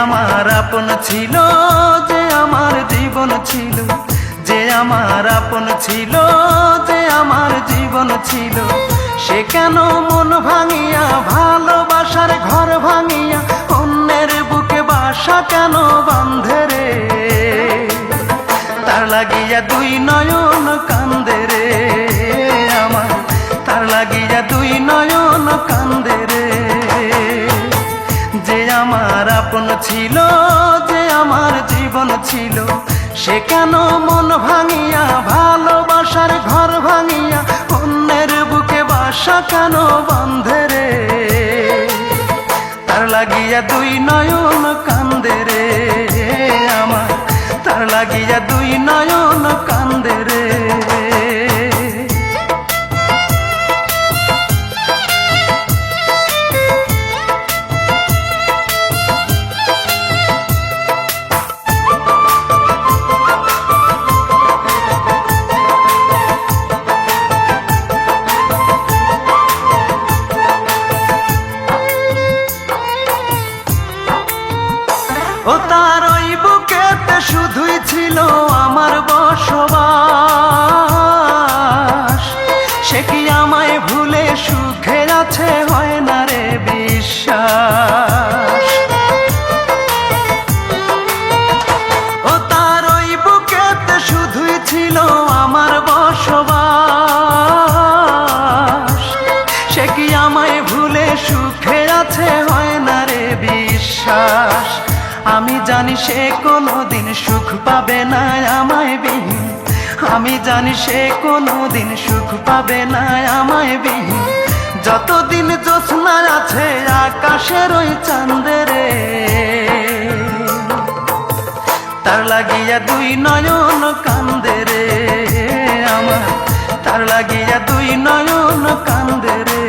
আমার আপন ছিল, যে আমার জীবন ছিল, যে আমার আপন ছিল, যে আমার জীবন ছিল, সে কেন মন ভাঙিয়া ভালোবাসার ঘর ভাঙিয়া অন্যের বুকে বাসা কেন বাঁধে রে? তার লাগিয়া দুই নয়ন কান্দে রে আমার, তার লাগিয়া দুই নয়ন কান্দে রে। যে আমার আপন ছিল, যে আমার জীবন ছিল, সে কেন মন ভাঙিয়া ভালোবাসার ঘর ভাঙিয়া অন্যের বুকে বাসা কেন বাঁধে রে? তার লাগিয়া দুই নয়ন কান্দে রে আমার, তার লাগিয়া দুই নয়ন কান্দে রে। ও তার ওই বুকেতে শুধুই ছিল আমার বসবাস, সে কি আমায় ভুলে সুখে আছে হয় না রে বিশ্বাস। ও তার ওই বুকেতে শুধুই ছিল আমার বসবাস, সে কি আমায় ভুলে সুখে আছে হয় না রে বিশ্বাস। আমি জানি সে কোনোদিন সুখ পাবে না আমায় বিহীন, আমি জানি সে কোনোদিন সুখ পাবে না আমায় বিহীন। যতদিন জ্যোৎস্না আছে আকাশের ওই চাঁদে রে, তার লাগিয়া দুই নয়ন কান্দে রে আমার, তার লাগিয়া দুই নয়ন কান্দে রে।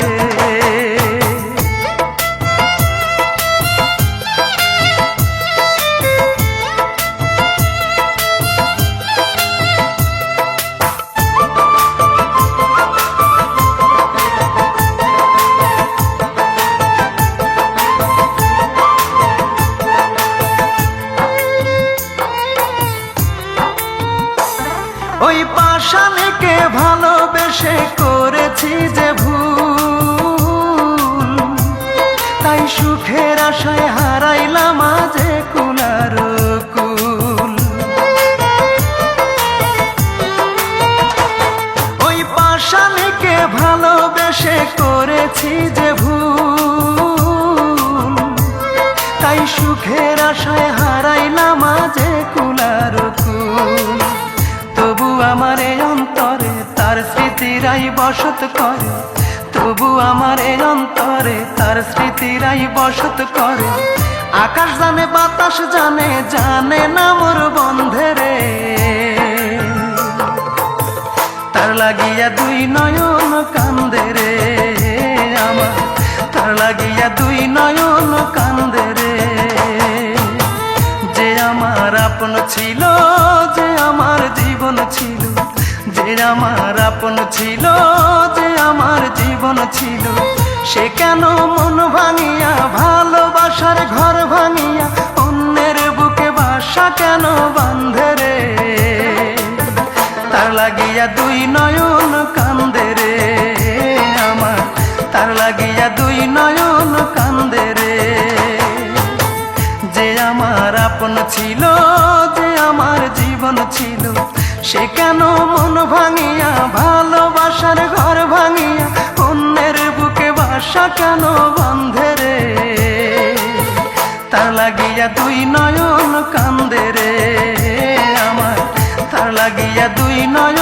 ওই পাষাণীকে ভালোবেসে করেছি যে ভুল, তাই সুখের আশায় হারাইলাম আজ কুলার কুল। ওই পাষাণীকে ভালোবেসে করেছি যে ভুল, তাই সুখের আশায় হারাইলাম আজ কুলার কুল। তবু আমার এই অন্তরে তার স্মৃতিরাই বসত করে, তবু আমার এই অন্তরে তার স্মৃতিরাই বসত করে। আকাশ জানে বাতাস জানে, জানে না মোর বন্ধে রে। তার লাগিয়া দুই নয়ন কান্দে রে আমার, তার লাগিয়া দুই নয়ন কান্দে রে। যে আমার আপন ছিল, যে আমার জীবন ছিল, যে আমার আপন ছিল, যে আমার জীবন ছিল, সে কেন মন ভাঙিয়া ভালোবাসার ঘর ভাঙিয়া অন্যের বুকে বাসা কেন বাঁধে রে? তার লাগিয়া দুই নয়ন কান্দে রে আমার, তার লাগিয়া দুই নয়ন কান্দে রে। যে আমার আপন ছিল, যে আমার জীবন ছিল, সে কেন মন ভাঙিয়া ভালোবাসার ঘর ভাঙিয়া অন্যের বুকে বাসা কেন বাঁধে রে? তার লাগিয়া দুই নয়ন কান্দে রে আমার, তার লাগিয়া দুই নয়ন